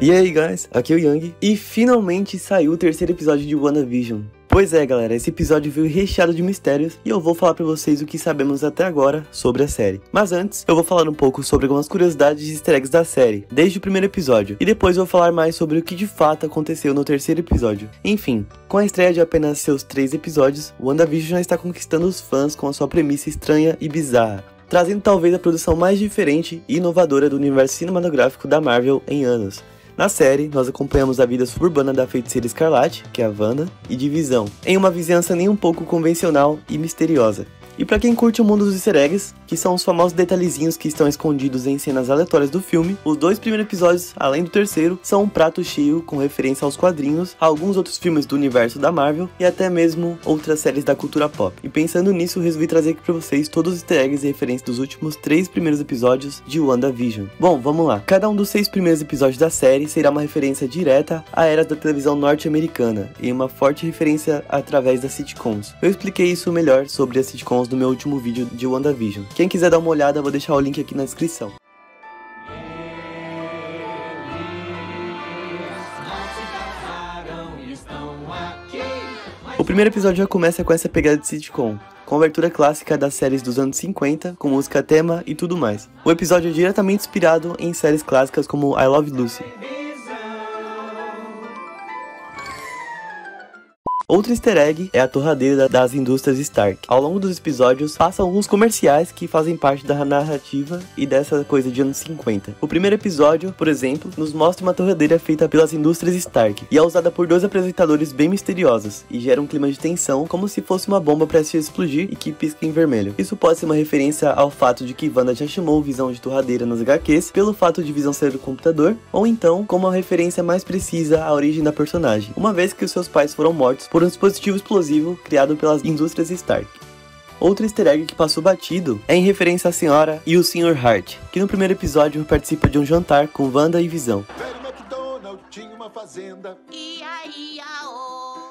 E aí, guys, aqui é o Yang, e finalmente saiu o terceiro episódio de WandaVision. Pois é, galera, esse episódio veio recheado de mistérios e eu vou falar pra vocês o que sabemos até agora sobre a série. Mas antes, eu vou falar um pouco sobre algumas curiosidades e easter eggs da série, desde o primeiro episódio, e depois eu vou falar mais sobre o que de fato aconteceu no terceiro episódio. Enfim, com a estreia de apenas seus 3 episódios, WandaVision já está conquistando os fãs com a sua premissa estranha e bizarra, trazendo talvez a produção mais diferente e inovadora do universo cinematográfico da Marvel em anos. Na série, nós acompanhamos a vida suburbana da Feiticeira Escarlate, que é a Wanda, e de Visão, em uma vizinhança nem um pouco convencional e misteriosa. E pra quem curte o mundo dos easter eggs, que são os famosos detalhezinhos que estão escondidos em cenas aleatórias do filme, os 2 primeiros episódios, além do terceiro, são um prato cheio com referência aos quadrinhos, a alguns outros filmes do universo da Marvel e até mesmo outras séries da cultura pop. E pensando nisso, eu resolvi trazer aqui pra vocês todos os easter eggs e referências dos últimos 3 primeiros episódios de WandaVision. Bom, vamos lá. Cada um dos 6 primeiros episódios da série será uma referência direta à era da televisão norte-americana e uma forte referência através das sitcoms. Eu expliquei isso melhor sobre as sitcoms no meu último vídeo de WandaVision. Quem quiser dar uma olhada, eu vou deixar o link aqui na descrição. O primeiro episódio já começa com essa pegada de sitcom, com a abertura clássica das séries dos anos 50, com música tema e tudo mais. O episódio é diretamente inspirado em séries clássicas como I Love Lucy. Outro easter egg é a torradeira das indústrias Stark. Ao longo dos episódios, passam alguns comerciais que fazem parte da narrativa e dessa coisa de anos 50. O primeiro episódio, por exemplo, nos mostra uma torradeira feita pelas indústrias Stark, e é usada por 2 apresentadores bem misteriosos, e gera um clima de tensão, como se fosse uma bomba prestes a explodir e que pisca em vermelho. Isso pode ser uma referência ao fato de que Wanda já chamou Visão de torradeira nas HQs, pelo fato de Visão ser do computador, ou então como uma referência mais precisa à origem da personagem, uma vez que os seus pais foram mortos por um dispositivo explosivo criado pelas indústrias Stark. Outro easter egg que passou batido é em referência à senhora e o Sr. Hart, que no primeiro episódio participa de um jantar com Wanda e Visão.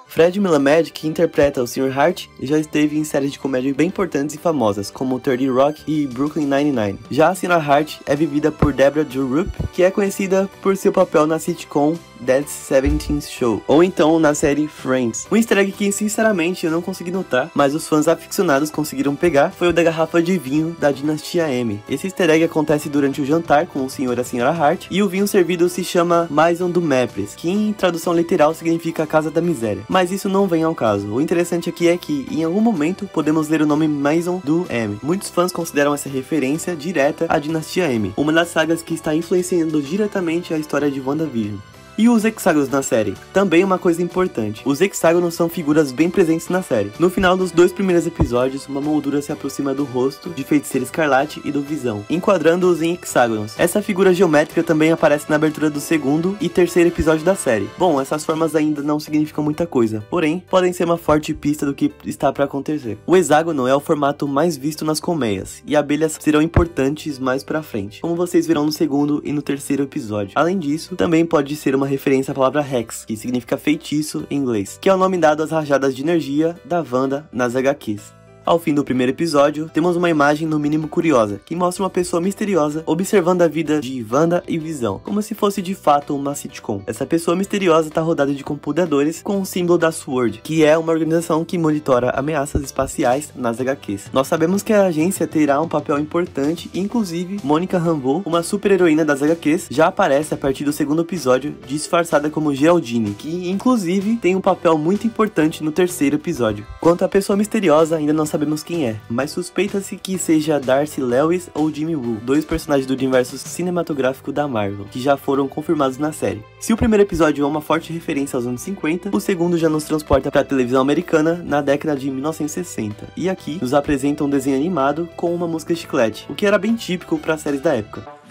Fred Melamed, que interpreta o Sr. Hart, já esteve em séries de comédia bem importantes e famosas, como 30 Rock e Brooklyn Nine-Nine. Já a Sra. Hart é vivida por Deborah Jo Rupp, que é conhecida por seu papel na sitcom That 70's Show, ou então na série Friends. Um easter egg que sinceramente eu não consegui notar, mas os fãs aficionados conseguiram pegar, foi o da garrafa de vinho da dinastia M. Esse easter egg acontece durante o jantar com o Sr. e a Sra. Hart, e o vinho servido se chama Maison du Mépris, que em tradução literal significa Casa da Miséria. Mas isso não vem ao caso. O interessante aqui é que, em algum momento, podemos ler o nome Maison du M. Muitos fãs consideram essa referência direta à dinastia M, uma das sagas que está influenciando diretamente a história de WandaVision. E os hexágonos na série? Também uma coisa importante. Os hexágonos são figuras bem presentes na série. No final dos 2 primeiros episódios, uma moldura se aproxima do rosto de Feiticeira Escarlate e do Visão, enquadrando-os em hexágonos. Essa figura geométrica também aparece na abertura do segundo e terceiro episódio da série. Bom, essas formas ainda não significam muita coisa, porém, podem ser uma forte pista do que está para acontecer. O hexágono é o formato mais visto nas colmeias, e abelhas serão importantes mais pra frente, como vocês verão no segundo e no terceiro episódio. Além disso, também pode ser uma referência à palavra Hex, que significa feitiço em inglês, que é o nome dado às rajadas de energia da Wanda nas HQs. Ao fim do primeiro episódio, temos uma imagem no mínimo curiosa, que mostra uma pessoa misteriosa observando a vida de Wanda e Visão, como se fosse de fato uma sitcom. Essa pessoa misteriosa está rodada de computadores com o símbolo da SWORD, que é uma organização que monitora ameaças espaciais nas HQs. Nós sabemos que a agência terá um papel importante, e inclusive Monica Rambeau, uma super-heroína das HQs, já aparece a partir do segundo episódio, disfarçada como Geraldine, que inclusive tem um papel muito importante no terceiro episódio. Quanto à pessoa misteriosa, ainda não sabemos quem é, mas suspeita-se que seja Darcy Lewis ou Jimmy Woo, 2 personagens do universo cinematográfico da Marvel, que já foram confirmados na série. Se o primeiro episódio é uma forte referência aos anos 50, o segundo já nos transporta para a televisão americana na década de 1960, e aqui nos apresenta um desenho animado com uma música chiclete, o que era bem típico para séries da época.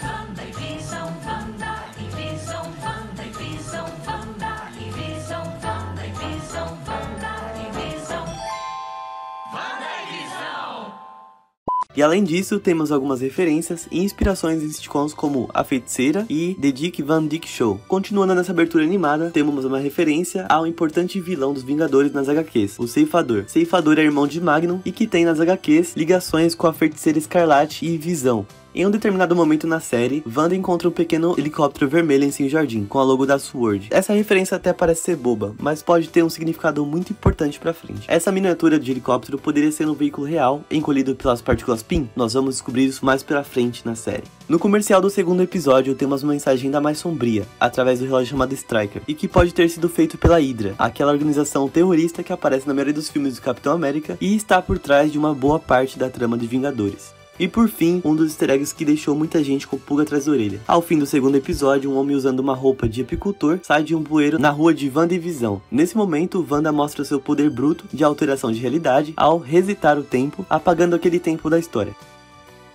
E além disso, temos algumas referências e inspirações em sitcoms como A Feiticeira e The Dick Van Dyke Show. Continuando nessa abertura animada, temos uma referência ao importante vilão dos Vingadores nas HQs, o Ceifador. Ceifador é irmão de Magnum e que tem nas HQs ligações com a Feiticeira Escarlate e Visão. Em um determinado momento na série, Wanda encontra um pequeno helicóptero vermelho em seu jardim, com a logo da SWORD. Essa referência até parece ser boba, mas pode ter um significado muito importante pra frente. Essa miniatura de helicóptero poderia ser um veículo real, encolhido pelas partículas PIM. Nós vamos descobrir isso mais pra frente na série. No comercial do segundo episódio, temos uma mensagem ainda mais sombria, através do relógio chamado Stryker, e que pode ter sido feito pela Hydra, aquela organização terrorista que aparece na maioria dos filmes do Capitão América e está por trás de uma boa parte da trama de Vingadores. E por fim, um dos easter eggs que deixou muita gente com pulga atrás da orelha. Ao fim do segundo episódio, um homem usando uma roupa de apicultor sai de um bueiro na rua de Wanda e Visão. Nesse momento, Wanda mostra seu poder bruto de alteração de realidade ao resetar o tempo, apagando aquele tempo da história.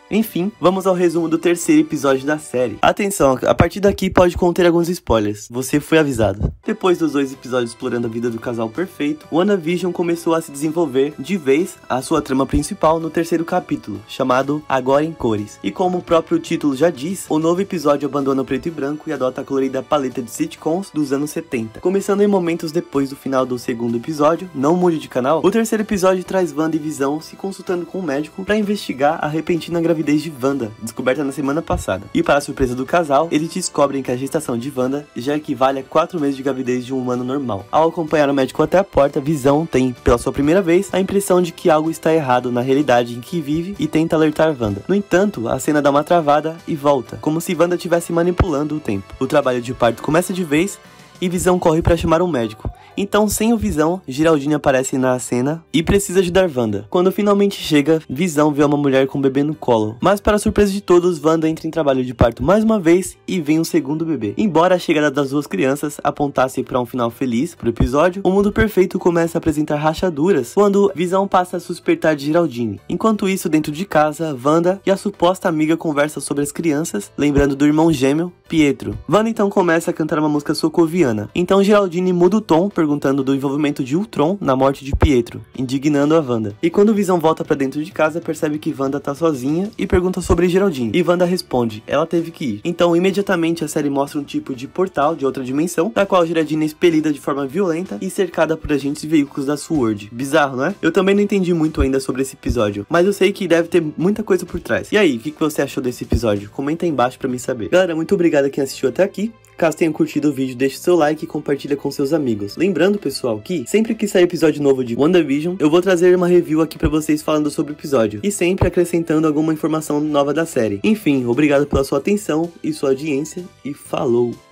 Enfim, vamos ao resumo do terceiro episódio da série. Atenção, a partir daqui pode conter alguns spoilers, você foi avisado. Depois dos 2 episódios explorando a vida do casal perfeito, WandaVision começou a se desenvolver de vez a sua trama principal no terceiro capítulo, chamado Agora em Cores. E como o próprio título já diz, o novo episódio abandona o preto e branco e adota a colorida paleta de sitcoms dos anos 70. Começando em momentos depois do final do segundo episódio, não mude de canal, o terceiro episódio traz Wanda e Visão se consultando com um médico para investigar a repentina gravidez de Wanda, descoberta na semana passada. E para a surpresa do casal, eles descobrem que a gestação de Wanda já equivale a 4 meses de gravidez de um humano normal. Ao acompanhar o médico até a porta, Visão tem, pela sua primeira vez, a impressão de que algo está errado na realidade em que vive e tenta alertar Wanda. No entanto, a cena dá uma travada e volta, como se Wanda estivesse manipulando o tempo. O trabalho de parto começa de vez e Visão corre para chamar um médico. Então, sem o Visão, Geraldine aparece na cena e precisa ajudar Wanda. Quando finalmente chega, Visão vê uma mulher com um bebê no colo. Mas para surpresa de todos, Wanda entra em trabalho de parto mais uma vez e vem um segundo bebê. Embora a chegada das 2 crianças apontasse para um final feliz pro episódio, o mundo perfeito começa a apresentar rachaduras quando Visão passa a suspeitar de Geraldine. Enquanto isso, dentro de casa, Wanda e a suposta amiga conversam sobre as crianças, lembrando do irmão gêmeo, Pietro. Wanda então começa a cantar uma música socoviana. Então Geraldine muda o tom, perguntando do envolvimento de Ultron na morte de Pietro, indignando a Wanda. E quando Visão volta pra dentro de casa, percebe que Wanda tá sozinha e pergunta sobre Geraldine. E Wanda responde, ela teve que ir. Então imediatamente a série mostra um tipo de portal de outra dimensão, da qual Geraldine é expelida de forma violenta e cercada por agentes e veículos da SWORD. Bizarro, não é? Eu também não entendi muito ainda sobre esse episódio, mas eu sei que deve ter muita coisa por trás. E aí, o que você achou desse episódio? Comenta aí embaixo pra mim saber. Galera, muito obrigado a quem assistiu até aqui. Caso tenham curtido o vídeo, deixe seu like e compartilha com seus amigos. Lembrando, pessoal, que sempre que sair episódio novo de WandaVision, eu vou trazer uma review aqui pra vocês falando sobre o episódio. E sempre acrescentando alguma informação nova da série. Enfim, obrigado pela sua atenção e sua audiência. E falou!